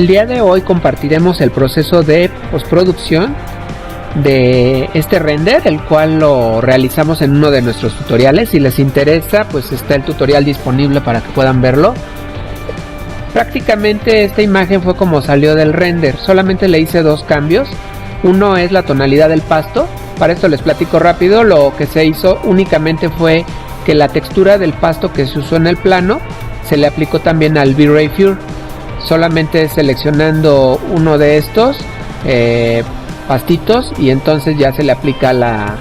El día de hoy compartiremos el proceso de postproducción de este render, el cual lo realizamos en uno de nuestros tutoriales. Si les interesa, pues está el tutorial disponible para que puedan verlo. Prácticamente esta imagen fue como salió del render, solamente le hice dos cambios. Uno es la tonalidad del pasto. Para esto les platico rápido. Lo que se hizo únicamente fue que la textura del pasto que se usó en el plano se le aplicó también al V-Ray Fur. Solamente seleccionando uno de estos pastitos y entonces ya se le aplica la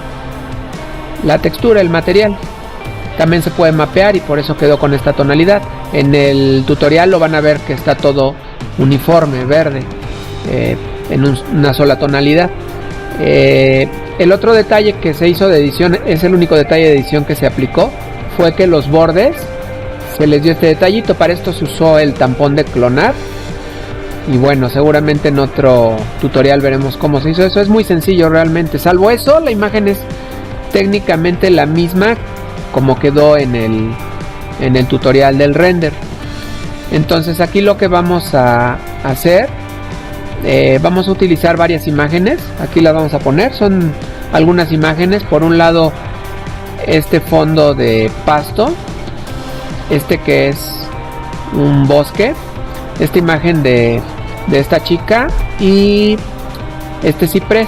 textura, el material. También se puede mapear y por eso quedó con esta tonalidad. En el tutorial lo van a ver que está todo uniforme, verde, en una sola tonalidad. El otro detalle que se hizo de edición, es el único detalle de edición que se aplicó, fue que los bordes se les dio este detallito. Para esto se usó el tampón de clonar. Y bueno, seguramente en otro tutorial veremos cómo se hizo eso. Es muy sencillo realmente. Salvo eso, la imagen es técnicamente la misma como quedó en el tutorial del render. Entonces aquí lo que vamos a hacer, vamos a utilizar varias imágenes. Aquí las vamos a poner. Son algunas imágenes. Por un lado, este fondo de pasto, este que es un bosque, esta imagen de esta chica y este ciprés.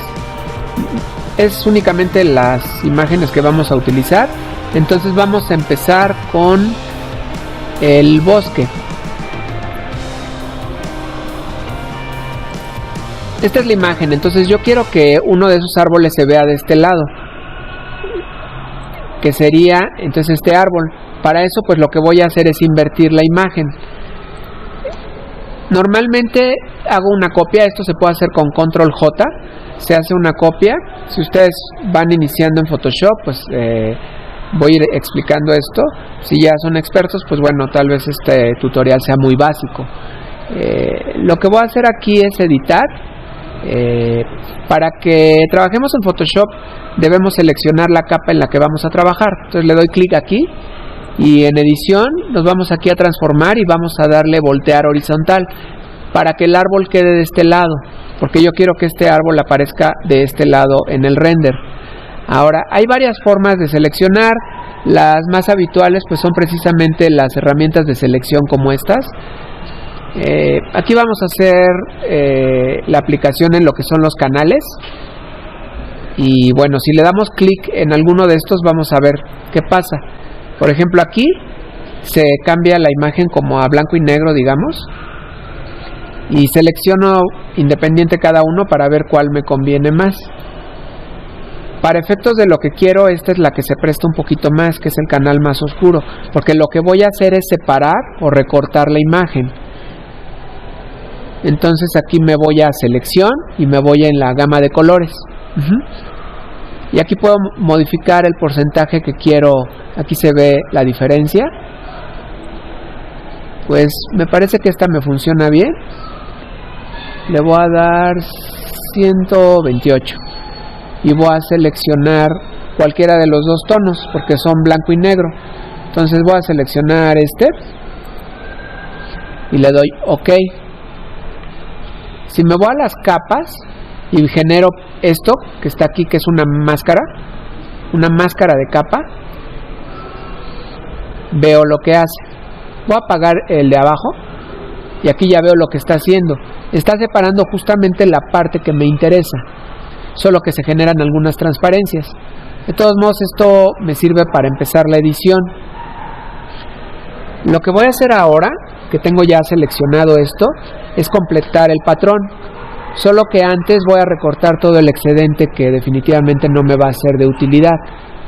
Es únicamente las imágenes que vamos a utilizar. Entonces vamos a empezar con el bosque. Esta es la imagen. Entonces yo quiero que uno de esos árboles se vea de este lado, que sería entonces este árbol. Para eso pues lo que voy a hacer es invertir la imagen. Normalmente hago una copia. Esto se puede hacer con Control J. Se hace una copia. Si ustedes van iniciando en Photoshop, pues voy a ir explicando esto. Si ya son expertos, pues bueno, tal vez este tutorial sea muy básico. Lo que voy a hacer aquí es editar. Para que trabajemos en Photoshop debemos seleccionar la capa en la que vamos a trabajar. Entonces le doy clic aquí y en edición nos vamos aquí a transformar y vamos a darle voltear horizontal para que el árbol quede de este lado, porque yo quiero que este árbol aparezca de este lado en el render. Ahora, hay varias formas de seleccionar. Las más habituales pues son precisamente las herramientas de selección como estas. Aquí vamos a hacer la aplicación en lo que son los canales. Y bueno, si le damos clic en alguno de estos vamos a ver qué pasa. Por ejemplo, aquí se cambia la imagen como a blanco y negro, digamos, y selecciono independiente cada uno para ver cuál me conviene más. Para efectos de lo que quiero, esta es la que se presta un poquito más, que es el canal más oscuro, porque lo que voy a hacer es separar o recortar la imagen. Entonces aquí me voy a selección y me voy en la gama de colores. Y aquí puedo modificar el porcentaje que quiero. Aquí se ve la diferencia. Pues me parece que esta me funciona bien. Le voy a dar 128 y voy a seleccionar cualquiera de los dos tonos porque son blanco y negro. Entonces voy a seleccionar este y le doy OK. Si me voy a las capas y genero esto que está aquí, que es una máscara de capa, veo lo que hace. Voy a apagar el de abajo y aquí ya veo lo que está haciendo. Está separando justamente la parte que me interesa, solo que se generan algunas transparencias. De todos modos, esto me sirve para empezar la edición. Lo que voy a hacer ahora, que tengo ya seleccionado esto, es completar el patrón. Solo que antes voy a recortar todo el excedente que definitivamente no me va a ser de utilidad,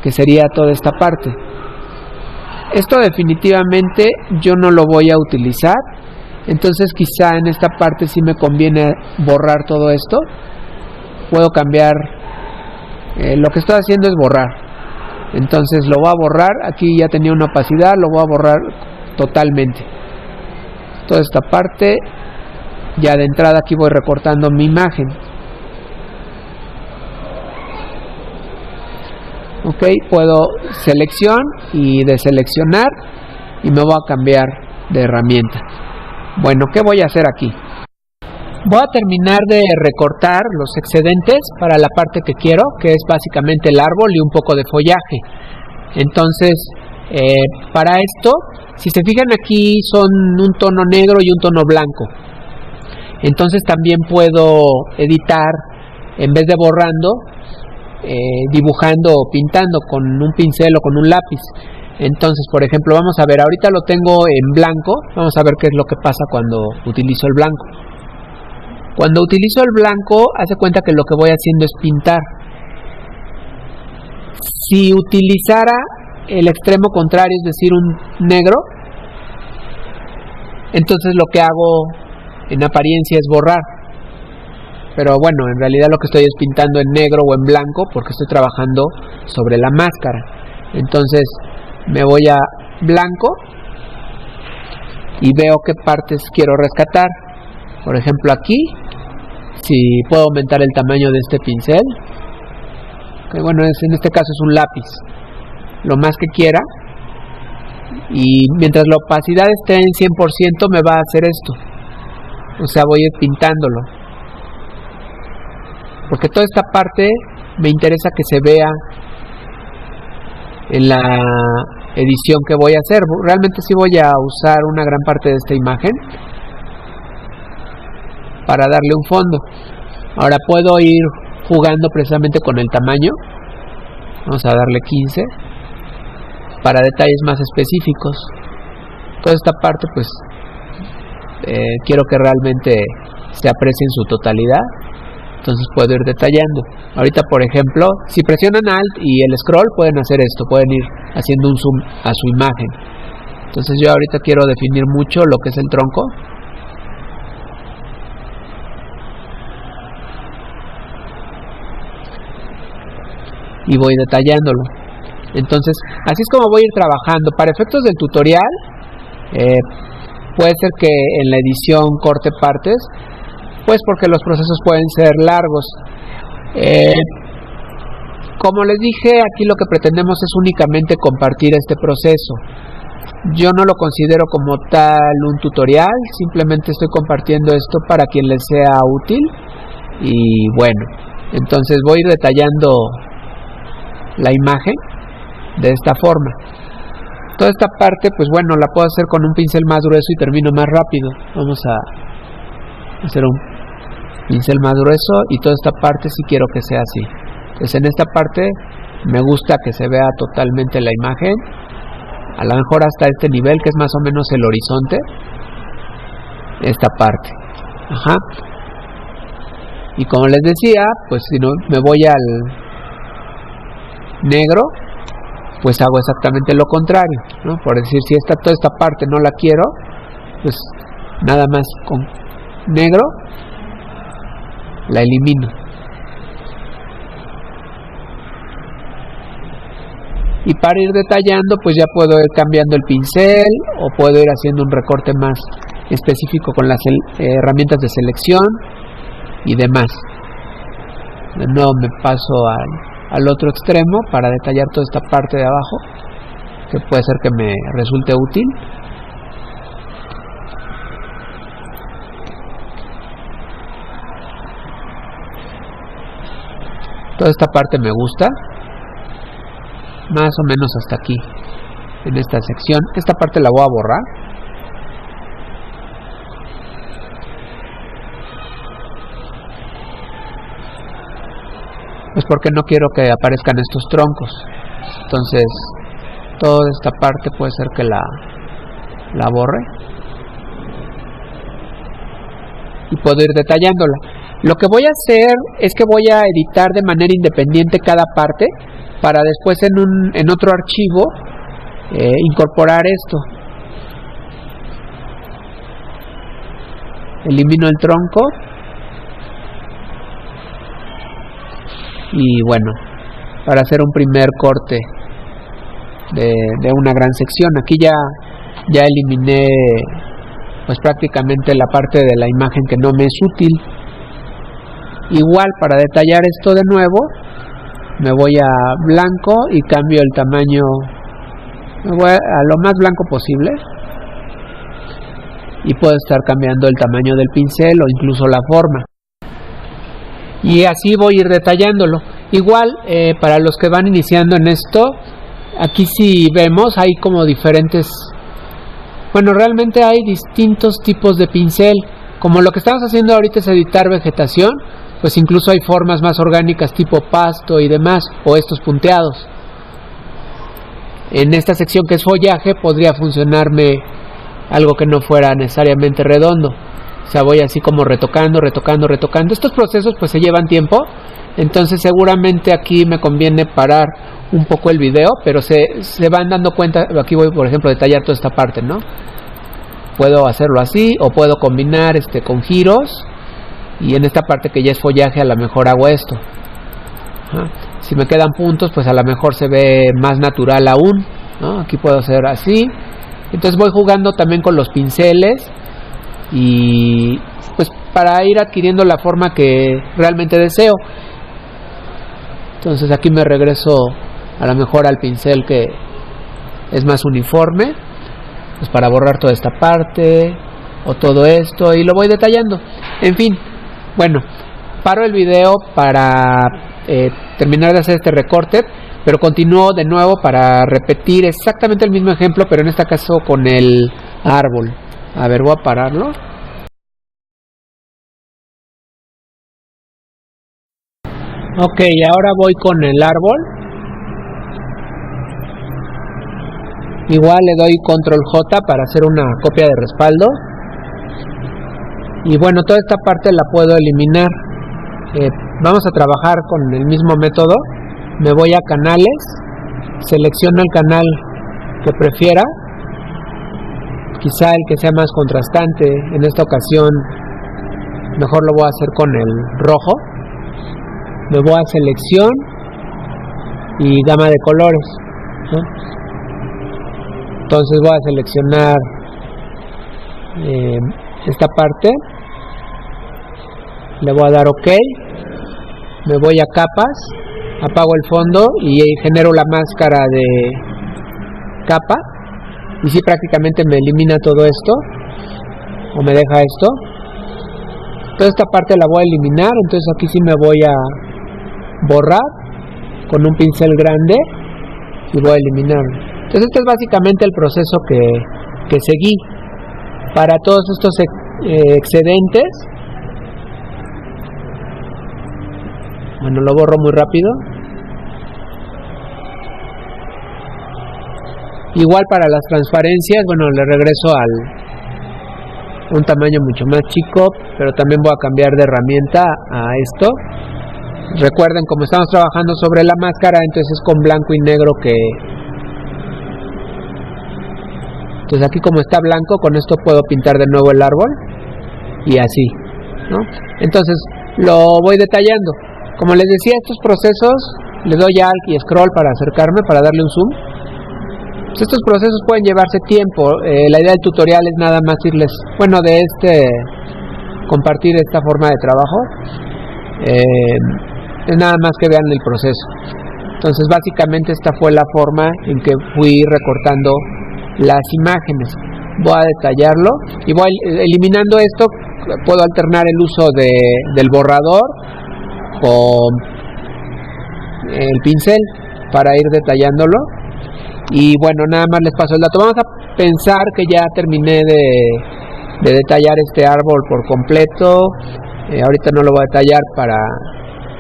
que sería toda esta parte. Esto definitivamente yo no lo voy a utilizar. Entonces quizá en esta parte sí me conviene borrar todo esto. Puedo cambiar, lo que estoy haciendo es borrar. Entonces lo voy a borrar. Aquí ya tenía una opacidad, lo voy a borrar totalmente. Toda esta parte. Ya de entrada aquí voy recortando mi imagen. Ok, puedo selección y deseleccionar y me voy a cambiar de herramienta. Bueno, ¿qué voy a hacer aquí? Voy a terminar de recortar los excedentes para la parte que quiero, que es básicamente el árbol y un poco de follaje. Entonces, para esto, si se fijan aquí son un tono negro y un tono blanco. Entonces también puedo editar, en vez de borrando, dibujando o pintando con un pincel o con un lápiz. Entonces, por ejemplo, vamos a ver, ahorita lo tengo en blanco. Vamos a ver qué es lo que pasa cuando utilizo el blanco. Cuando utilizo el blanco, hace cuenta que lo que voy haciendo es pintar. Si utilizara el extremo contrario, es decir, un negro, entonces lo que hago en apariencia es borrar. Pero bueno, en realidad lo que estoy es pintando en negro o en blanco porque estoy trabajando sobre la máscara. Entonces me voy a blanco y veo qué partes quiero rescatar. Por ejemplo, aquí, si puedo aumentar el tamaño de este pincel, que bueno, en este caso es un lápiz, lo más que quiera, y mientras la opacidad esté en 100% me va a hacer esto. O sea, voy a ir pintándolo, porque toda esta parte me interesa que se vea en la edición que voy a hacer. Realmente sí voy a usar una gran parte de esta imagen para darle un fondo. Ahora puedo ir jugando precisamente con el tamaño. Vamos a darle 15 para detalles más específicos. Toda esta parte pues quiero que realmente se aprecie en su totalidad. Entonces puedo ir detallando. Ahorita, por ejemplo, si presionan Alt y el scroll pueden hacer esto, pueden ir haciendo un zoom a su imagen. Entonces yo ahorita quiero definir mucho lo que es el tronco. Y voy detallándolo. Entonces, así es como voy a ir trabajando. Para efectos del tutorial, puede ser que en la edición corte partes, pues porque los procesos pueden ser largos. Como les dije, aquí lo que pretendemos es únicamente compartir este proceso. Yo no lo considero como tal un tutorial, simplemente estoy compartiendo esto para quien les sea útil. Y bueno, entonces voy a ir detallando la imagen de esta forma. Toda esta parte, pues bueno, la puedo hacer con un pincel más grueso y termino más rápido. Vamos a hacer un pincel más grueso y toda esta parte sí quiero que sea así. Entonces en esta parte me gusta que se vea totalmente la imagen, a lo mejor hasta este nivel que es más o menos el horizonte, esta parte. Ajá. Y como les decía, pues si no me voy al negro, pues hago exactamente lo contrario, ¿no? Por decir, si toda esta parte no la quiero, pues nada más con negro la elimino. Y para ir detallando, pues ya puedo ir cambiando el pincel o puedo ir haciendo un recorte más específico con las herramientas de selección y demás. De nuevo me paso al otro extremo para detallar toda esta parte de abajo, que puede ser que me resulte útil. Toda esta parte me gusta, más o menos hasta aquí, en esta sección. Esta parte la voy a borrar. Pues porque no quiero que aparezcan estos troncos. Entonces toda esta parte puede ser que la borre y puedo ir detallándola. Lo que voy a hacer es que voy a editar de manera independiente cada parte para después en otro archivo incorporar esto. Elimino el tronco. Y bueno, para hacer un primer corte de una gran sección, aquí ya eliminé pues prácticamente la parte de la imagen que no me es útil. Igual, para detallar esto de nuevo, me voy a blanco y cambio el tamaño, me voy a lo más blanco posible y puedo estar cambiando el tamaño del pincel o incluso la forma. Y así voy a ir detallándolo. Igual, para los que van iniciando en esto, aquí si vemos hay como diferentes, bueno, realmente hay distintos tipos de pincel. Como lo que estamos haciendo ahorita es editar vegetación, pues incluso hay formas más orgánicas tipo pasto y demás, o estos punteados. En esta sección que es follaje podría funcionarme algo que no fuera necesariamente redondo. O sea, voy así como retocando. Estos procesos pues se llevan tiempo, entonces seguramente aquí me conviene parar un poco el video, pero se van dando cuenta. Aquí voy, por ejemplo, a detallar toda esta parte, ¿no? Puedo hacerlo así o puedo combinar con giros, y en esta parte que ya es follaje a lo mejor hago esto. Si me quedan puntos, pues a lo mejor se ve más natural aún, ¿no? Aquí puedo hacer así. Entonces voy jugando también con los pinceles y pues para ir adquiriendo la forma que realmente deseo. Entonces aquí me regreso a lo mejor al pincel que es más uniforme, pues para borrar toda esta parte o todo esto, y lo voy detallando. En fin, bueno, paro el video para terminar de hacer este recorte, pero continúo de nuevo para repetir exactamente el mismo ejemplo, pero en este caso con el árbol. A ver, voy a pararlo. Ok, ahora voy con el árbol. Igual le doy control J para hacer una copia de respaldo. Y bueno, toda esta parte la puedo eliminar. Vamos a trabajar con el mismo método. Me voy a canales, selecciono el canal que prefiera, quizá el que sea más contrastante. En esta ocasión mejor lo voy a hacer con el rojo. Me voy a selección y gama de colores, ¿no? Entonces voy a seleccionar esta parte, le voy a dar OK, me voy a capas, apago el fondo y genero la máscara de capa, y si prácticamente me elimina todo esto o me deja esto. Toda esta parte la voy a eliminar, entonces aquí sí me voy a borrar con un pincel grande y voy a eliminarlo. Entonces este es básicamente el proceso que seguí para todos estos excedentes. Bueno, lo borro muy rápido. Igual para las transparencias, bueno, le regreso a un tamaño mucho más chico, pero también voy a cambiar de herramienta a esto. Recuerden, como estamos trabajando sobre la máscara, entonces es con blanco y negro entonces aquí como está blanco, con esto puedo pintar de nuevo el árbol y así, ¿no? Entonces lo voy detallando. Como les decía, estos procesos, le doy Alt y Scroll para acercarme, para darle un zoom. Estos procesos pueden llevarse tiempo. La idea del tutorial es nada más irles, bueno, compartir esta forma de trabajo. Es nada más que vean el proceso. Entonces básicamente esta fue la forma en que fui recortando las imágenes. Voy a detallarlo y voy eliminando esto. Puedo alternar el uso del borrador con el pincel para ir detallándolo. Y bueno, nada más les paso el dato. Vamos a pensar que ya terminé de detallar este árbol por completo. Ahorita no lo voy a detallar para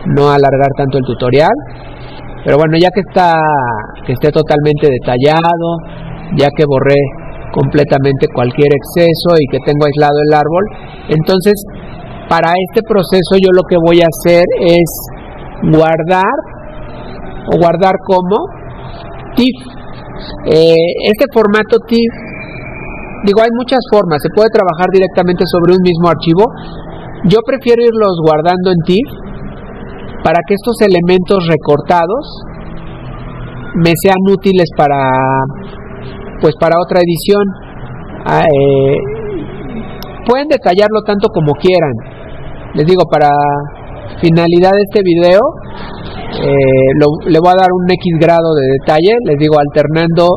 no alargar tanto el tutorial, pero bueno, ya que esté totalmente detallado, ya que borré completamente cualquier exceso y que tengo aislado el árbol, entonces para este proceso yo lo que voy a hacer es guardar como TIFF. Este formato TIFF, digo, hay muchas formas, se puede trabajar directamente sobre un mismo archivo. Yo prefiero irlos guardando en TIFF para que estos elementos recortados me sean útiles para otra edición. Pueden detallarlo tanto como quieran. Les digo, para finalidad de este video le voy a dar un X grado de detalle. Les digo, alternando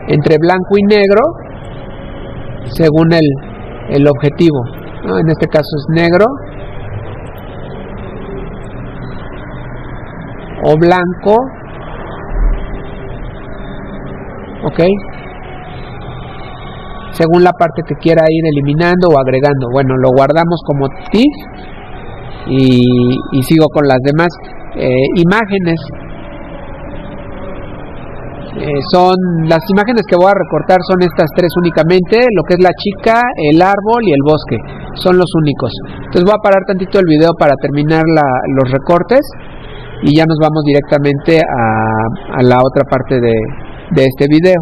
entre blanco y negro según el objetivo, ¿no? En este caso es negro o blanco, ok, según la parte que quiera ir eliminando o agregando. Bueno, lo guardamos como TIFF y sigo con las demás imágenes. Son las imágenes que voy a recortar, son estas tres únicamente, lo que es la chica, el árbol y el bosque, son los únicos. Entonces voy a parar tantito el video para terminar los recortes y ya nos vamos directamente a la otra parte de este video.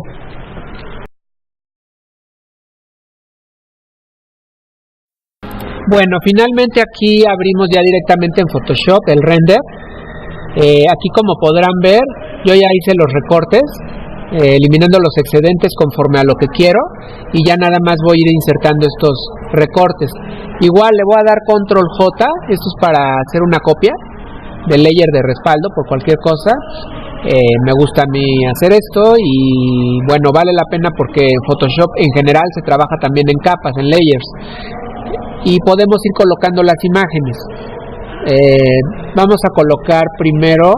Bueno, finalmente aquí abrimos ya directamente en Photoshop el render. Aquí, como podrán ver, yo ya hice los recortes, eliminando los excedentes conforme a lo que quiero, y ya nada más voy a ir insertando estos recortes. Igual le voy a dar Control J, esto es para hacer una copia del layer de respaldo por cualquier cosa. Me gusta a mí hacer esto y bueno, vale la pena porque en Photoshop en general se trabaja también en capas, en layers, y podemos ir colocando las imágenes. Vamos a colocar primero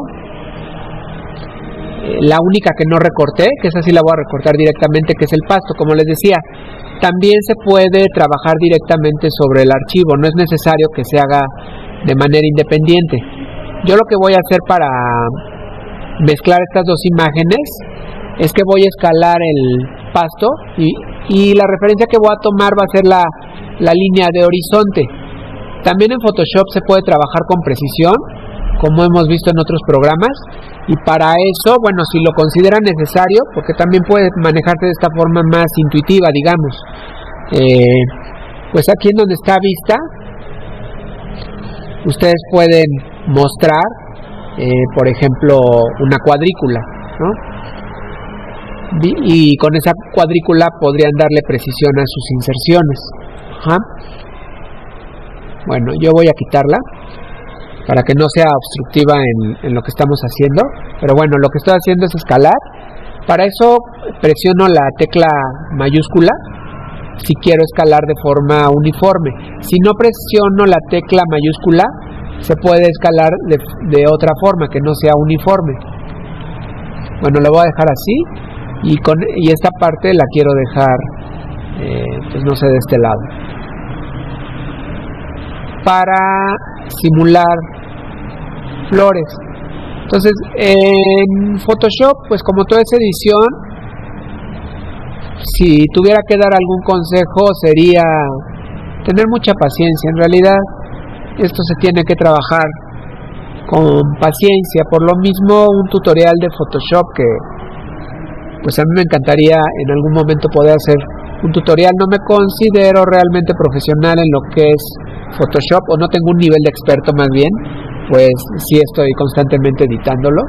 la única que no recorté, que esa sí la voy a recortar directamente, que es el pasto. Como les decía, también se puede trabajar directamente sobre el archivo, no es necesario que se haga de manera independiente. Yo lo que voy a hacer para mezclar estas dos imágenes es que voy a escalar el pasto y la referencia que voy a tomar va a ser la línea de horizonte. También en Photoshop se puede trabajar con precisión, como hemos visto en otros programas, y para eso, bueno, si lo consideran necesario, porque también puede manejarse de esta forma más intuitiva, digamos, pues aquí en donde está vista, ustedes pueden mostrar, por ejemplo, una cuadrícula, ¿no? Y con esa cuadrícula podrían darle precisión a sus inserciones. Ajá. Bueno, yo voy a quitarla para que no sea obstructiva en lo que estamos haciendo, pero bueno, lo que estoy haciendo es escalar. Para eso presiono la tecla mayúscula si quiero escalar de forma uniforme. Si no presiono la tecla mayúscula, se puede escalar de otra forma, que no sea uniforme. Bueno, lo voy a dejar así, y esta parte la quiero dejar, pues no sé, de este lado, para simular flores. Entonces, en Photoshop, pues como toda esa edición, si tuviera que dar algún consejo, sería tener mucha paciencia. En realidad, esto se tiene que trabajar con paciencia. Por lo mismo, un tutorial de Photoshop que pues a mí me encantaría en algún momento poder hacer un tutorial. No me considero realmente profesional en lo que es Photoshop, o no tengo un nivel de experto, más bien, pues sí estoy constantemente editándolo.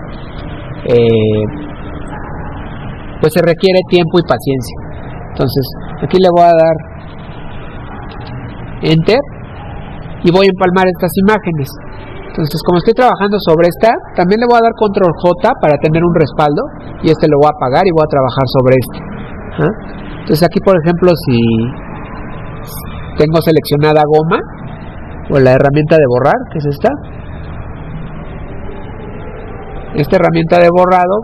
Pues se requiere tiempo y paciencia. Entonces aquí le voy a dar Enter y voy a empalmar estas imágenes. Entonces, como estoy trabajando sobre esta, también le voy a dar Control J para tener un respaldo, y este lo voy a apagar y voy a trabajar sobre este. Entonces aquí, por ejemplo, si tengo seleccionada goma o la herramienta de borrar, que es esta herramienta de borrado,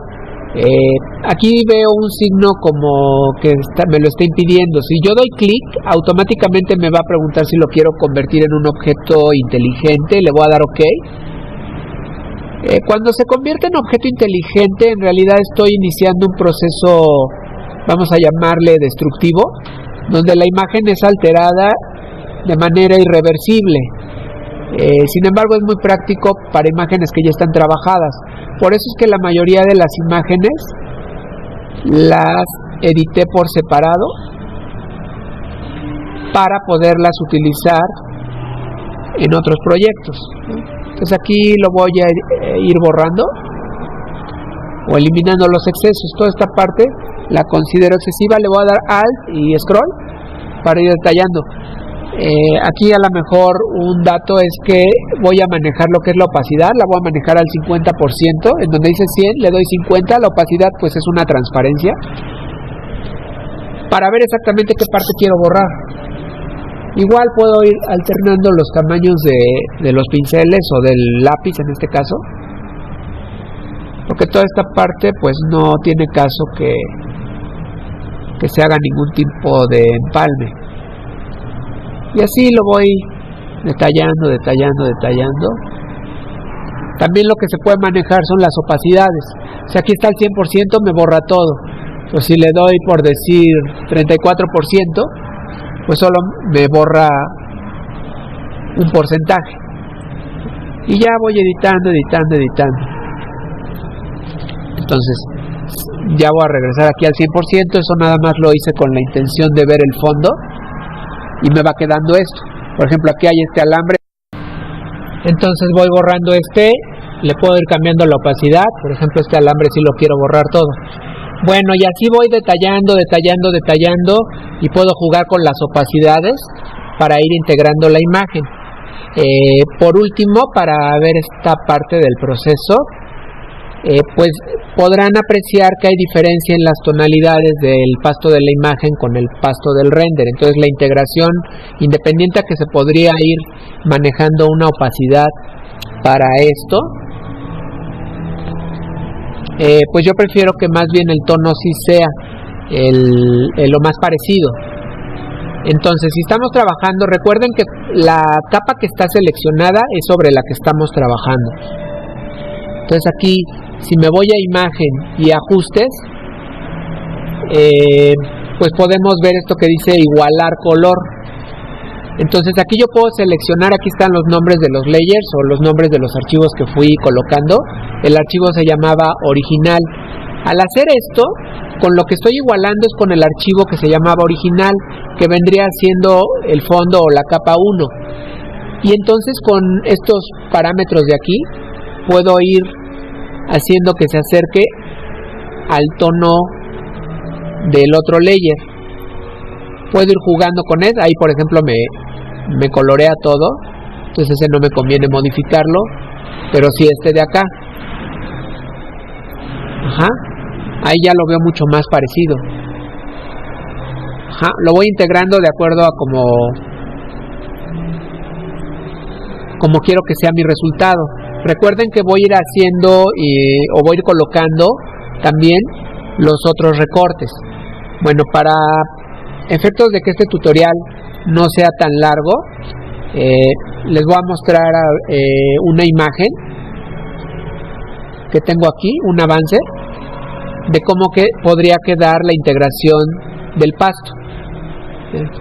aquí veo un signo como que me lo está impidiendo. Si yo doy clic, automáticamente me va a preguntar si lo quiero convertir en un objeto inteligente. Le voy a dar OK. Cuando se convierte en objeto inteligente, en realidad estoy iniciando un proceso, vamos a llamarle destructivo, donde la imagen es alterada de manera irreversible. Sin embargo, es muy práctico para imágenes que ya están trabajadas. Por eso es que la mayoría de las imágenes las edité por separado para poderlas utilizar en otros proyectos. Entonces aquí lo voy a ir borrando o eliminando los excesos. Toda esta parte la considero excesiva. Le voy a dar Alt y Scroll para ir detallando. Aquí a lo mejor un dato es que voy a manejar lo que es la opacidad. La voy a manejar al 50%. En donde dice 100 le doy 50. La opacidad pues es una transparencia, para ver exactamente qué parte quiero borrar. Igual puedo ir alternando los tamaños de los pinceles o del lápiz en este caso, porque toda esta parte pues no tiene caso que se haga ningún tipo de empalme. Y así lo voy detallando. También lo que se puede manejar son las opacidades. Si aquí está el 100%, me borra todo. Pues si le doy, por decir, 34%, pues solo me borra un porcentaje. Y ya voy editando. Entonces ya voy a regresar aquí al 100%. Eso nada más lo hice con la intención de ver el fondo, y me va quedando esto. Por ejemplo, aquí hay este alambre, entonces voy borrando le puedo ir cambiando la opacidad. Por ejemplo, este alambre sí lo quiero borrar todo. Bueno, y así voy detallando, y puedo jugar con las opacidades para ir integrando la imagen. Por último, para ver esta parte del proceso, pues podrán apreciar que hay diferencia en las tonalidades del pasto de la imagen con el pasto del render. Entonces la integración, independiente a que se podría ir manejando una opacidad para esto, pues yo prefiero que más bien el tono sí sea lo más parecido. Entonces, si estamos trabajando, recuerden que la capa que está seleccionada es sobre la que estamos trabajando. Entonces aquí, si me voy a imagen y ajustes, pues podemos ver esto que dice igualar color. Entonces aquí yo puedo seleccionar, aquí están los nombres de los layers o los nombres de los archivos que fui colocando. El archivo se llamaba original. Al hacer esto, con lo que estoy igualando es con el archivo que se llamaba original, que vendría siendo el fondo o la capa 1. Y entonces con estos parámetros de aquí puedo ir haciendo que se acerque al tono del otro layer. Puedo ir jugando con él. Ahí por ejemplo me colorea todo, entonces ese no me conviene modificarlo, pero sí este de acá. Ahí ya lo veo mucho más parecido. Lo voy integrando de acuerdo a como quiero que sea mi resultado. Recuerden que voy a ir haciendo o voy a ir colocando también los otros recortes. Bueno, para efectos de que este tutorial no sea tan largo, les voy a mostrar una imagen que tengo aquí, un avance de cómo podría quedar la integración del pasto.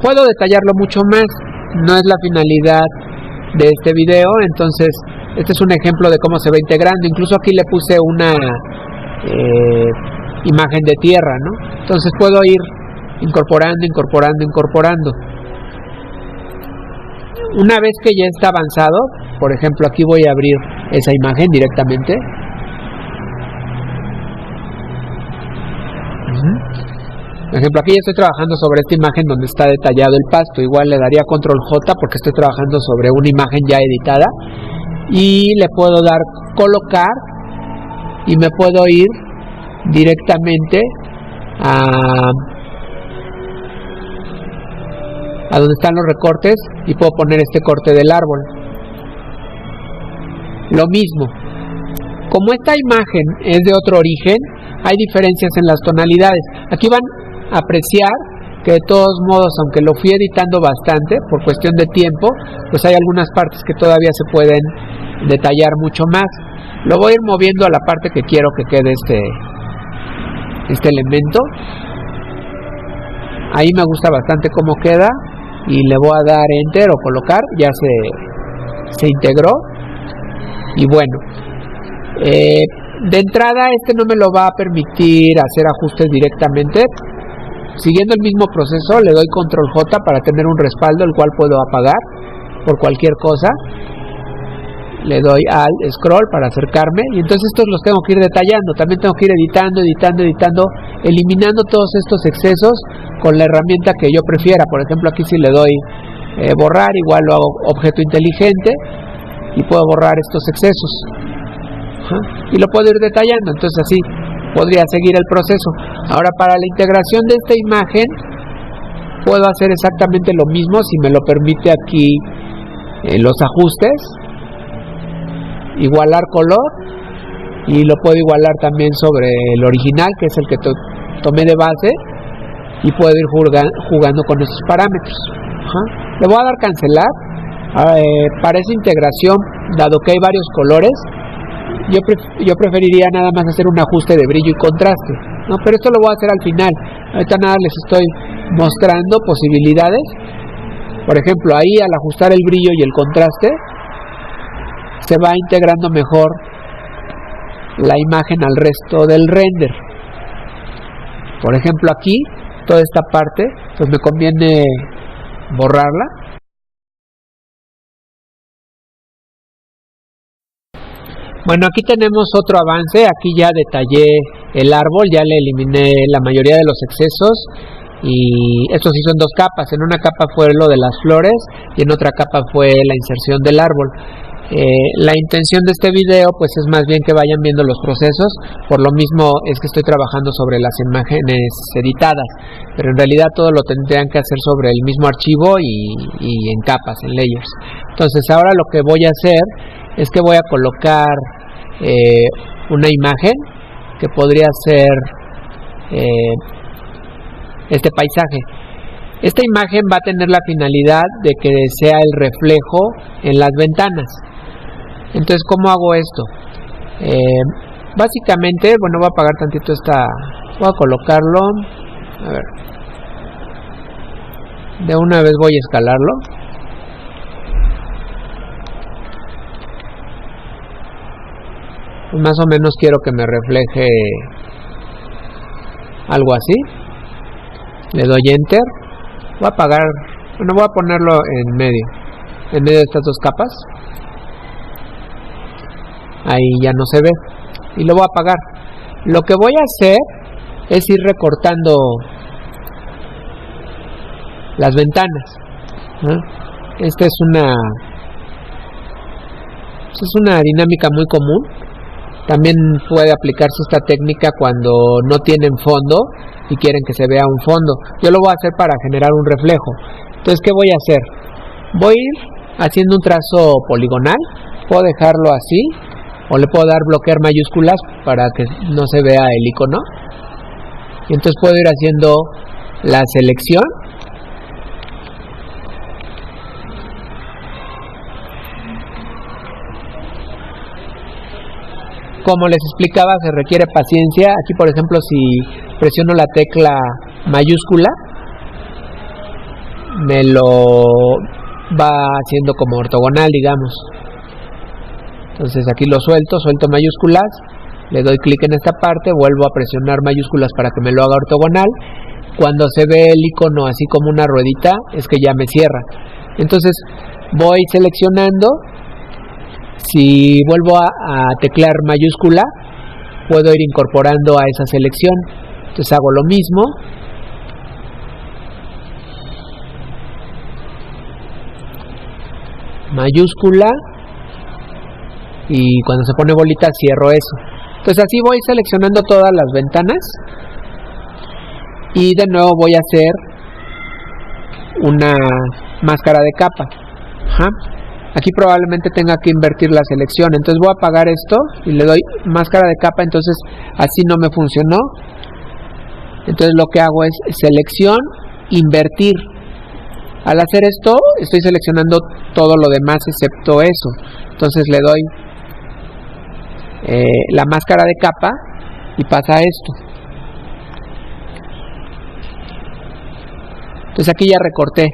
Puedo detallarlo mucho más, no es la finalidad de este video. Entonces este es un ejemplo de cómo se va integrando. Incluso aquí le puse una imagen de tierra, ¿no? Entonces puedo ir incorporando. Una vez que ya está avanzado, por ejemplo, aquí voy a abrir esa imagen directamente. Por ejemplo, aquí ya estoy trabajando sobre esta imagen donde está detallado el pasto. Igual le daría control J porque estoy trabajando sobre una imagen ya editada. Y le puedo dar colocar y me puedo ir directamente a donde están los recortes y puedo poner este corte del árbol. Lo mismo, como esta imagen es de otro origen, hay diferencias en las tonalidades. Aquí van a apreciar que de todos modos, aunque lo fui editando bastante por cuestión de tiempo, pues hay algunas partes que todavía se pueden detallar mucho más. Lo voy a ir moviendo a la parte que quiero que quede este elemento. Ahí me gusta bastante cómo queda y le voy a dar enter o colocar. Ya se integró. Y bueno, de entrada no me lo va a permitir hacer ajustes directamente. Siguiendo el mismo proceso, le doy control J para tener un respaldo, el cual puedo apagar por cualquier cosa. Le doy al scroll para acercarme, y entonces estos los tengo que ir detallando. También tengo que ir editando, eliminando todos estos excesos con la herramienta que yo prefiera. Por ejemplo, aquí si le doy borrar, igual lo hago objeto inteligente y puedo borrar estos excesos. Y lo puedo ir detallando. Entonces así podría seguir el proceso. Ahora, para la integración de esta imagen, puedo hacer exactamente lo mismo si me lo permite aquí los ajustes, igualar color, y lo puedo igualar también sobre el original, que es el que tomé de base, y puedo ir jugando con estos parámetros. Le voy a dar cancelar. Para esa integración, dado que hay varios colores, yo preferiría nada más hacer un ajuste de brillo y contraste, ¿no? Pero esto lo voy a hacer al final. Ahorita nada les estoy mostrando posibilidades. Por ejemplo, ahí al ajustar el brillo y el contraste, se va integrando mejor la imagen al resto del render. Por ejemplo, aquí toda esta parte, pues me conviene borrarla. Bueno, aquí tenemos otro avance. Aquí ya detallé el árbol, ya le eliminé la mayoría de los excesos, y esto se hizo en dos capas. En una capa fue lo de las flores y en otra capa fue la inserción del árbol. La intención de este video pues es más bien que vayan viendo los procesos. Por lo mismo es que estoy trabajando sobre las imágenes editadas, pero en realidad todo lo tendrían que hacer sobre el mismo archivo y en capas, en layers. Entonces ahora lo que voy a hacer es que voy a colocar una imagen que podría ser este paisaje. Esta imagen va a tener la finalidad de que sea el reflejo en las ventanas. Entonces, ¿cómo hago esto? Básicamente, bueno, voy a apagar tantito voy a colocarlo, a ver, de una vez voy a escalarlo. Pues más o menos quiero que me refleje algo así. Le doy enter. Voy a apagar, bueno, voy a ponerlo en medio de estas dos capas. Ahí ya no se ve y lo voy a apagar. Lo que voy a hacer es ir recortando las ventanas, ¿no? Esta es una dinámica muy común. También puede aplicarse esta técnica cuando no tienen fondo y quieren que se vea un fondo. Yo lo voy a hacer para generar un reflejo. Entonces, ¿qué voy a hacer? Voy a ir haciendo un trazo poligonal. Puedo dejarlo así, o le puedo dar bloquear mayúsculas para que no se vea el icono. Y entonces puedo ir haciendo la selección. Como les explicaba, se requiere paciencia. Aquí, por ejemplo, si presiono la tecla mayúscula, me lo va haciendo como ortogonal, digamos. Entonces aquí lo suelto mayúsculas, le doy clic en esta parte, vuelvo a presionar mayúsculas para que me lo haga ortogonal. Cuando se ve el icono así como una ruedita, es que ya me cierra. Entonces voy seleccionando. Si vuelvo a teclear mayúscula, puedo ir incorporando a esa selección. Entonces hago lo mismo. Mayúscula. Y cuando se pone bolita cierro eso. Entonces así voy seleccionando todas las ventanas. Y de nuevo voy a hacer una máscara de capa. Aquí probablemente tenga que invertir la selección. Entonces voy a apagar esto y le doy máscara de capa. Entonces así no me funcionó. Entonces lo que hago es selección, invertir. Al hacer esto estoy seleccionando todo lo demás excepto eso. Entonces le doy la máscara de capa y pasa esto. Entonces aquí ya recorté.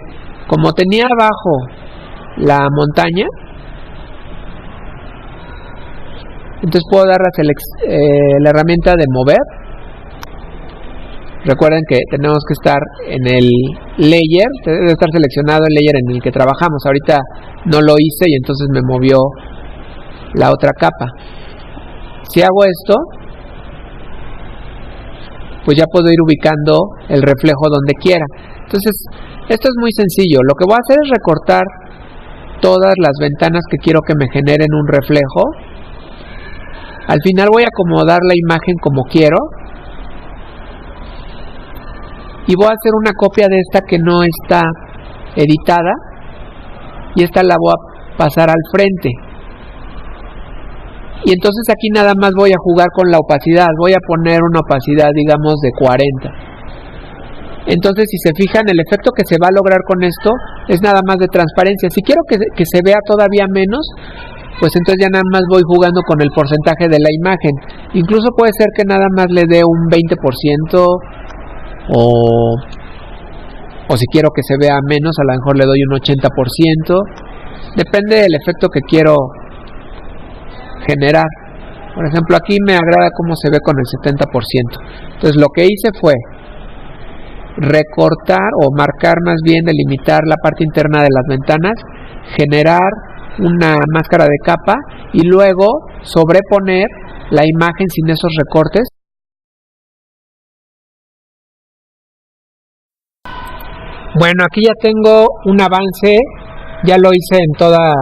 Como tenía abajo la montaña, entonces puedo dar la herramienta de mover. Recuerden que tenemos que estar en el layer, debe estar seleccionado el layer en el que trabajamos. Ahorita no lo hice y entonces me movió la otra capa. Si hago esto, pues ya puedo ir ubicando el reflejo donde quiera. Entonces esto es muy sencillo. Lo que voy a hacer es recortar todas las ventanas que quiero que me generen un reflejo. Al final voy a acomodar la imagen como quiero. Y y voy a hacer una copia de esta que no está editada y esta la voy a pasar al frente. Y entonces aquí nada más voy a jugar con la opacidad, voy a poner una opacidad digamos de 40. Entonces si se fijan, el efecto que se va a lograr con esto es nada más de transparencia. Si quiero que se vea todavía menos, pues entonces ya nada más voy jugando con el porcentaje de la imagen. Incluso puede ser que nada más le dé un 20% o si quiero que se vea menos, a lo mejor le doy un 80%. Depende del efecto que quiero generar. Por ejemplo, aquí me agrada cómo se ve con el 70%. Entonces lo que hice fue recortar o marcar, más bien delimitar la parte interna de las ventanas, generar una máscara de capa y luego sobreponer la imagen sin esos recortes. Bueno, aquí ya tengo un avance, ya lo hice en toda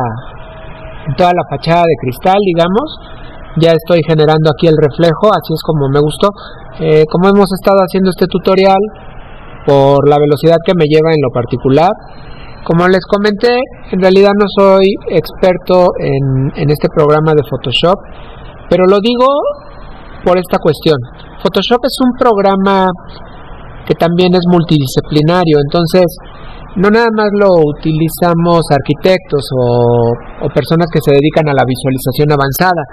la fachada de cristal, digamos. Ya estoy generando aquí el reflejo, así es como me gustó. Como hemos estado haciendo este tutorial, por la velocidad que me lleva en lo particular, como les comenté, en realidad no soy experto en este programa de Photoshop, pero lo digo por esta cuestión. Photoshop es un programa que también es multidisciplinario, entonces no nada más lo utilizamos arquitectos o personas que se dedican a la visualización avanzada,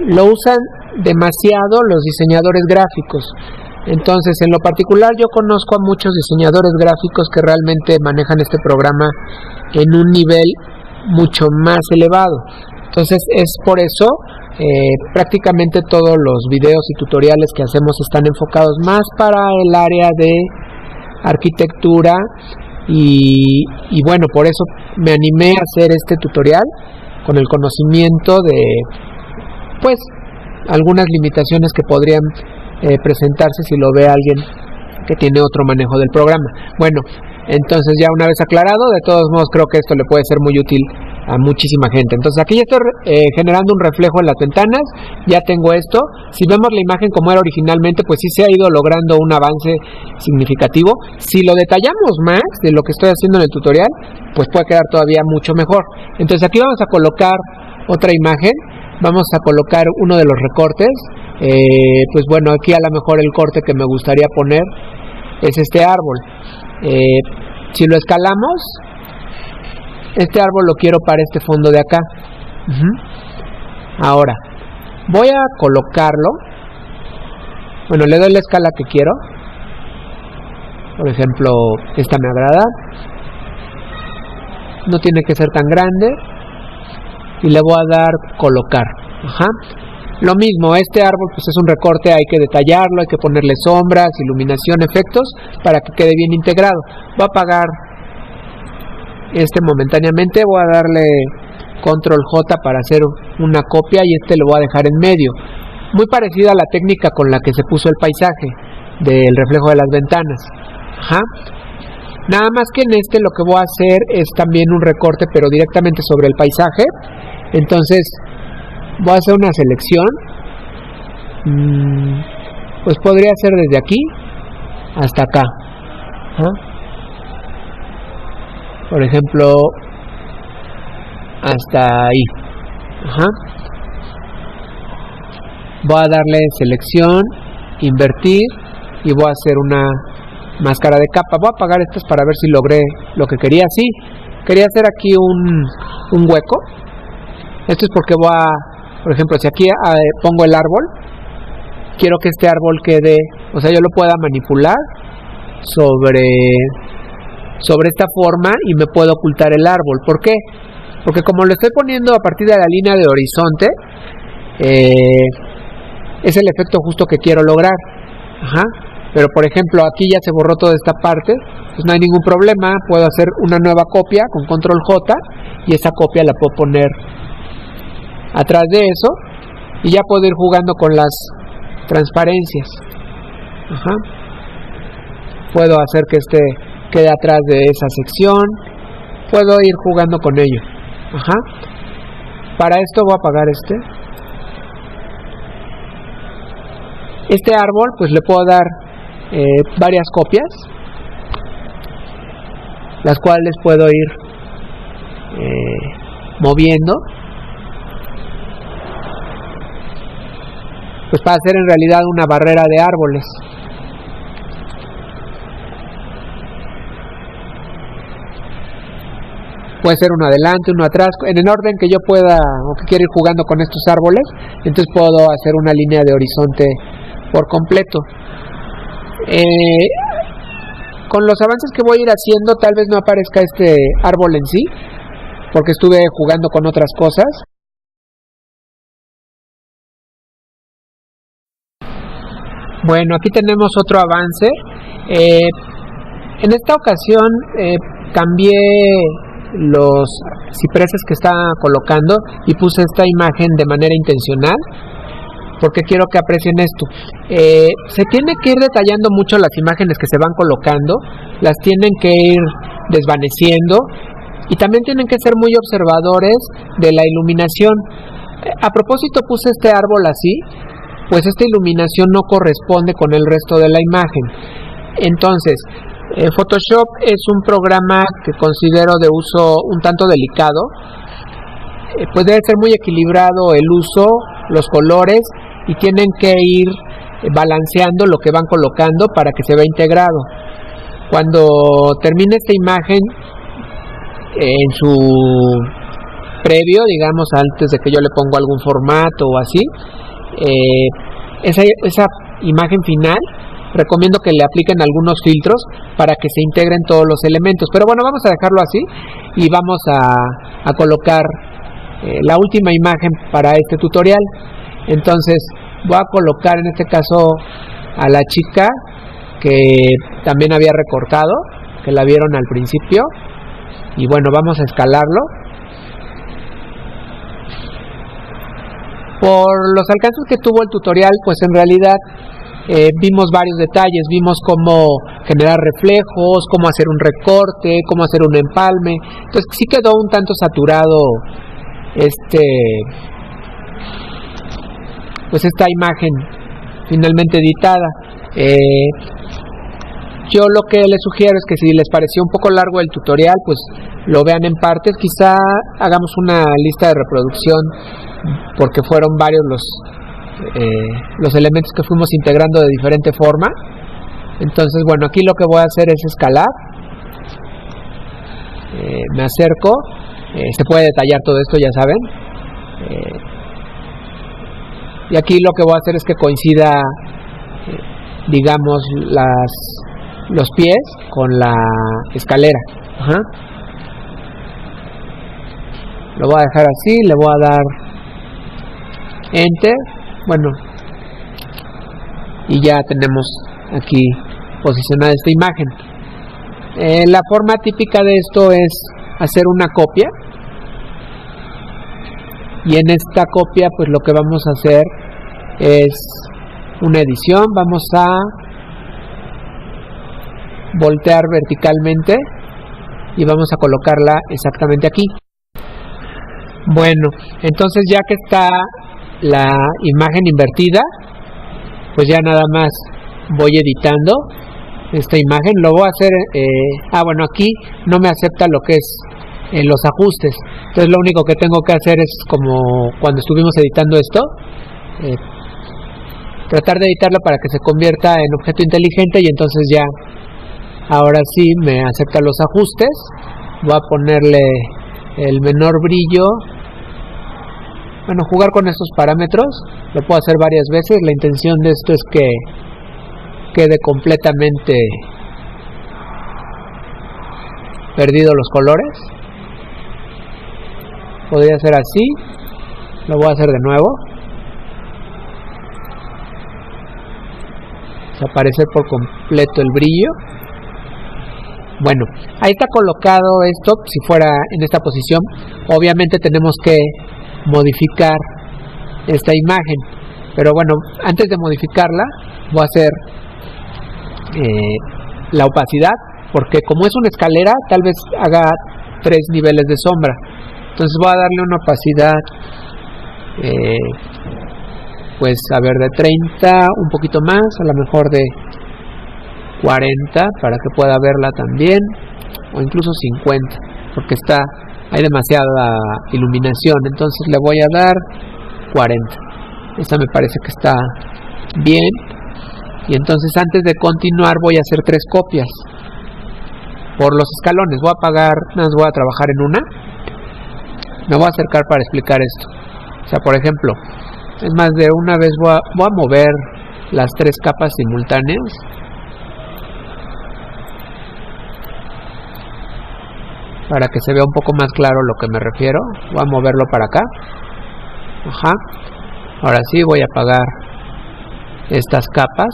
lo usan demasiado los diseñadores gráficos. Entonces, en lo particular, yo conozco a muchos diseñadores gráficos que realmente manejan este programa en un nivel mucho más elevado. Entonces, es por eso prácticamente todos los videos y tutoriales que hacemos están enfocados más para el área de arquitectura y bueno, por eso me animé a hacer este tutorial con el conocimiento de, pues, algunas limitaciones que podrían presentarse si lo ve alguien que tiene otro manejo del programa. Bueno, entonces ya una vez aclarado, de todos modos creo que esto le puede ser muy útil a muchísima gente. Entonces aquí ya estoy generando un reflejo en las ventanas, ya tengo esto. Si vemos la imagen como era originalmente, pues sí se ha ido logrando un avance significativo. Si lo detallamos más de lo que estoy haciendo en el tutorial, pues puede quedar todavía mucho mejor. Entonces aquí vamos a colocar otra imagen, vamos a colocar uno de los recortes. Pues bueno, aquí a lo mejor el corte que me gustaría poner es este árbol. Si lo escalamos, este árbol lo quiero para este fondo de acá. Ahora voy a colocarlo, bueno, le doy la escala que quiero. Por ejemplo, esta me agrada, no tiene que ser tan grande, y le voy a dar colocar. Lo mismo, este árbol pues es un recorte, hay que detallarlo, hay que ponerle sombras, iluminación, efectos para que quede bien integrado. Voy a apagar este momentáneamente, voy a darle control J para hacer una copia y este lo voy a dejar en medio. Muy parecida a la técnica con la que se puso el paisaje del reflejo de las ventanas. Nada más que en este lo que voy a hacer es también un recorte, pero directamente sobre el paisaje. Entonces voy a hacer una selección, pues podría ser desde aquí hasta acá. Por ejemplo, hasta ahí. Voy a darle selección, invertir y voy a hacer una máscara de capa. Voy a apagar estas para ver si logré lo que quería. Sí, quería hacer aquí un hueco. Esto es porque voy a, por ejemplo, si aquí pongo el árbol, quiero que este árbol quede, o sea, yo lo pueda manipular sobre esta forma y me puedo ocultar el árbol. ¿Por qué? Porque como lo estoy poniendo a partir de la línea de horizonte, es el efecto justo que quiero lograr. Pero por ejemplo, aquí ya se borró toda esta parte, pues no hay ningún problema, puedo hacer una nueva copia con control J y esa copia la puedo poner atrás de eso y ya puedo ir jugando con las transparencias. Puedo hacer que este quede atrás de esa sección, puedo ir jugando con ello. Para esto voy a apagar este árbol, pues le puedo dar varias copias, las cuales puedo ir moviendo, pues para hacer en realidad una barrera de árboles. Puede ser uno adelante, uno atrás, en el orden que yo pueda o que quiera ir jugando con estos árboles. Entonces puedo hacer una línea de horizonte por completo. Con los avances que voy a ir haciendo, tal vez no aparezca este árbol en sí, porque estuve jugando con otras cosas. Bueno, aquí tenemos otro avance. En esta ocasión cambié los cipreses que estaba colocando y puse esta imagen de manera intencional, porque quiero que aprecien esto. Se tiene que ir detallando mucho las imágenes que se van colocando, las tienen que ir desvaneciendo y también tienen que ser muy observadores de la iluminación. A propósito puse este árbol así, pues esta iluminación no corresponde con el resto de la imagen. Entonces, Photoshop es un programa que considero de uso un tanto delicado. Pues debe ser muy equilibrado el uso, los colores, y tienen que ir balanceando lo que van colocando para que se vea integrado. Cuando termine esta imagen en su previo, digamos antes de que yo le pongo algún formato o así, esa imagen final recomiendo que le apliquen algunos filtros para que se integren todos los elementos. Pero bueno, vamos a dejarlo así y vamos a colocar la última imagen para este tutorial. Entonces voy a colocar en este caso a la chica que también había recortado, que la vieron al principio, y bueno, vamos a escalarlo. Por los alcances que tuvo el tutorial, pues en realidad vimos varios detalles, vimos cómo generar reflejos, cómo hacer un recorte, cómo hacer un empalme. Entonces sí quedó un tanto saturado pues esta imagen finalmente editada. Yo lo que les sugiero es que si les pareció un poco largo el tutorial, pues lo vean en partes. Quizá hagamos una lista de reproducción, porque fueron varios los elementos que fuimos integrando de diferente forma. Entonces bueno, aquí lo que voy a hacer es escalar. Me acerco. Se puede detallar todo esto, ya saben. Y aquí lo que voy a hacer es que coincida, digamos, los pies con la escalera. Ajá. Lo voy a dejar así, le voy a dar Enter. Bueno, y ya tenemos aquí posicionada esta imagen. La forma típica de esto es hacer una copia, y en esta copia pues lo que vamos a hacer es una edición. Vamos a voltear verticalmente y vamos a colocarla exactamente aquí. Bueno, entonces ya que está la imagen invertida, pues ya nada más voy editando esta imagen. Lo voy a hacer bueno, aquí no me acepta lo que es los ajustes, entonces lo único que tengo que hacer es, como cuando estuvimos editando esto, tratar de editarlo para que se convierta en objeto inteligente, y entonces ya ahora sí me acepta los ajustes. Voy a ponerle el menor brillo. Bueno, jugar con estos parámetros lo puedo hacer varias veces. La intención de esto es que quede completamente perdido los colores. Podría ser así. Lo voy a hacer de nuevo. Desaparecer por completo el brillo. Bueno, ahí está colocado esto. Si fuera en esta posición, obviamente tenemos que modificar esta imagen, pero bueno, antes de modificarla voy a hacer la opacidad, porque como es una escalera tal vez haga 3 niveles de sombra. Entonces voy a darle una opacidad pues a ver, de 30, un poquito más, a lo mejor de 40 para que pueda verla también, o incluso 50, porque hay demasiada iluminación. Entonces le voy a dar 40. Esta me parece que está bien. Y entonces antes de continuar voy a hacer 3 copias por los escalones. Voy a apagar, nada más voy a trabajar en una. Me voy a acercar para explicar esto. O sea, por ejemplo, es más, de una vez voy a mover las 3 capas simultáneas. Para que se vea un poco más claro lo que me refiero. Voy a moverlo para acá. Ajá. Ahora sí voy a apagar estas capas.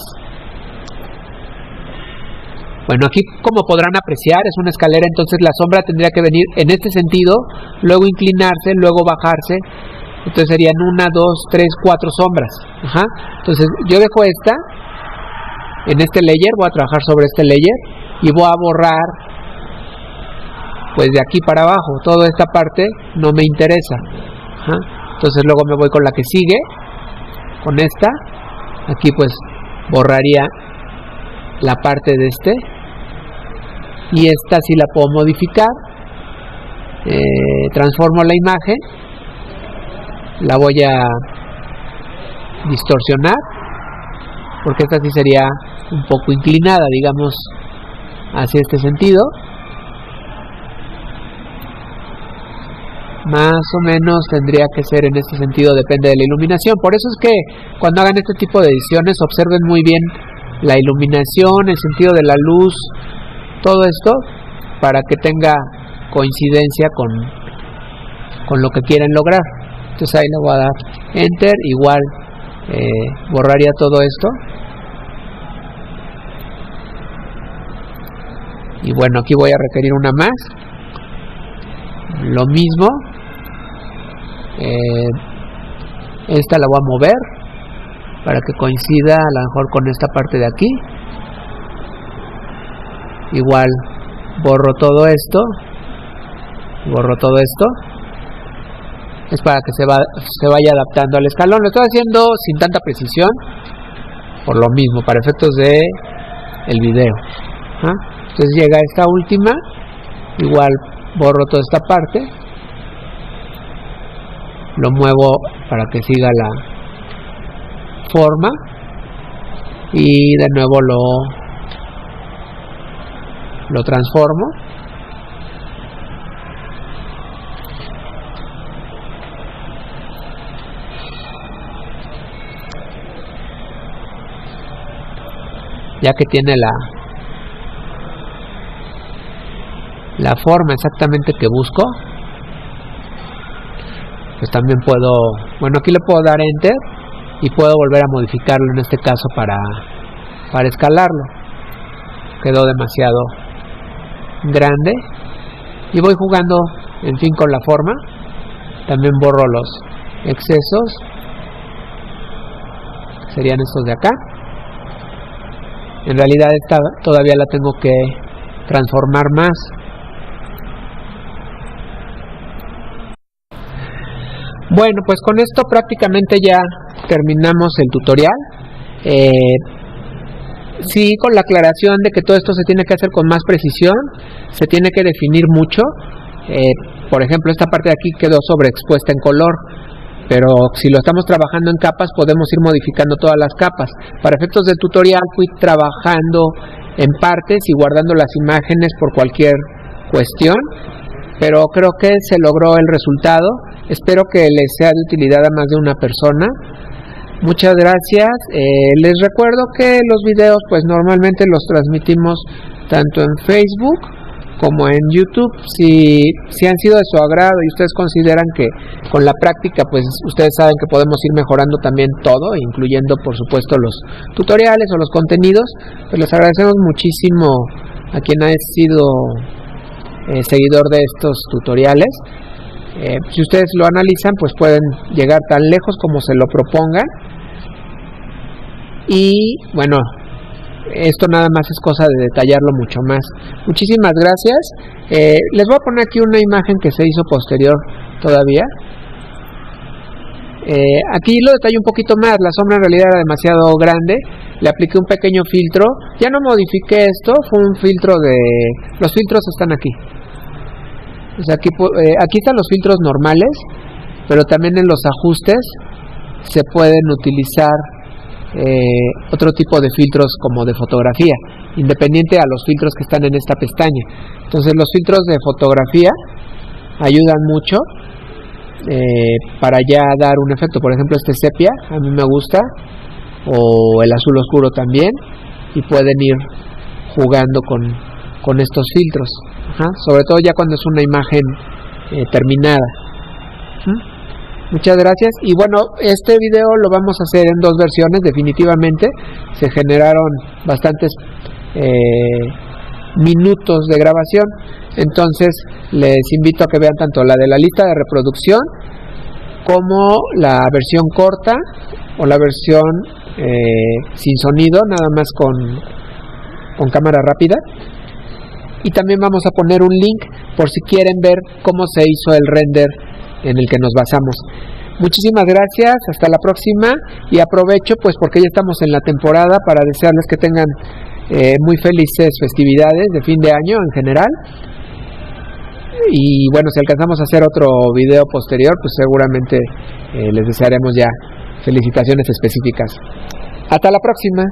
Bueno, aquí, como podrán apreciar, es una escalera, entonces la sombra tendría que venir en este sentido, luego inclinarse, luego bajarse. Entonces serían 1, 2, 3, 4 sombras. Ajá. Entonces yo dejo esta en este layer, voy a trabajar sobre este layer y voy a borrar pues de aquí para abajo. Toda esta parte no me interesa. Ajá. Entonces luego me voy con la que sigue, con esta. Aquí pues borraría la parte de este, y esta sí la puedo modificar. Transformo la imagen, la voy a distorsionar, porque esta sí sería un poco inclinada, digamos, hacia este sentido. Más o menos tendría que ser en este sentido, depende de la iluminación. Por eso es que cuando hagan este tipo de ediciones observen muy bien la iluminación, el sentido de la luz, todo esto, para que tenga coincidencia con lo que quieren lograr. Entonces ahí le voy a dar Enter, igual borraría todo esto. Y bueno, aquí voy a requerir una más. Lo mismo. Esta la voy a mover para que coincida a lo mejor con esta parte de aquí. Igual borro todo esto. Es para que se vaya adaptando al escalón. Lo estoy haciendo sin tanta precisión, por lo mismo, para efectos de el video. Entonces llega esta última, igual borro toda esta parte, lo muevo para que siga la forma y de nuevo lo transformo. Ya que tiene la forma exactamente que busco, pues también puedo, bueno, aquí le puedo dar Enter y puedo volver a modificarlo en este caso para escalarlo. Quedó demasiado grande y voy jugando, en fin, con la forma. También borro los excesos, serían estos de acá. En realidad esta todavía la tengo que transformar más. Bueno, pues con esto prácticamente ya terminamos el tutorial. Sí, con la aclaración de que todo esto se tiene que hacer con más precisión, se tiene que definir mucho. Por ejemplo, esta parte de aquí quedó sobreexpuesta en color, pero si lo estamos trabajando en capas podemos ir modificando todas las capas. Para efectos de tutorial fui trabajando en partes y guardando las imágenes por cualquier cuestión, pero creo que se logró el resultado. Espero que les sea de utilidad a más de una persona. Muchas gracias. Les recuerdo que los videos pues normalmente los transmitimos tanto en Facebook como en YouTube. Si han sido de su agrado y ustedes consideran que con la práctica pues ustedes saben que podemos ir mejorando también todo, incluyendo por supuesto los tutoriales o los contenidos, pues les agradecemos muchísimo a quien ha sido seguidor de estos tutoriales. Si ustedes lo analizan pues pueden llegar tan lejos como se lo propongan. Y bueno, esto nada más es cosa de detallarlo mucho más. Muchísimas gracias. Les voy a poner aquí una imagen que se hizo posterior todavía. Aquí lo detallo un poquito más. La sombra en realidad era demasiado grande le apliqué un pequeño filtro. Ya no modifiqué esto, fue un filtro de... Los filtros están aquí. O sea, aquí están los filtros normales, pero también en los ajustes se pueden utilizar otro tipo de filtros como de fotografía, independiente a los filtros que están en esta pestaña. Entonces los filtros de fotografía ayudan mucho para ya dar un efecto. Por ejemplo, este sepia a mí me gusta, o el azul oscuro también, y pueden ir jugando con estos filtros. Sobre todo ya cuando es una imagen terminada. Muchas gracias. Y bueno, este video lo vamos a hacer en 2 versiones. Definitivamente se generaron bastantes minutos de grabación, entonces les invito a que vean tanto la de la lista de reproducción como la versión corta o la versión sin sonido, nada más con cámara rápida. Y también vamos a poner un link por si quieren ver cómo se hizo el render en el que nos basamos. Muchísimas gracias, hasta la próxima, y aprovecho pues porque ya estamos en la temporada para desearles que tengan muy felices festividades de fin de año en general. Y bueno, si alcanzamos a hacer otro video posterior, pues seguramente les desearemos ya felicitaciones específicas. Hasta la próxima.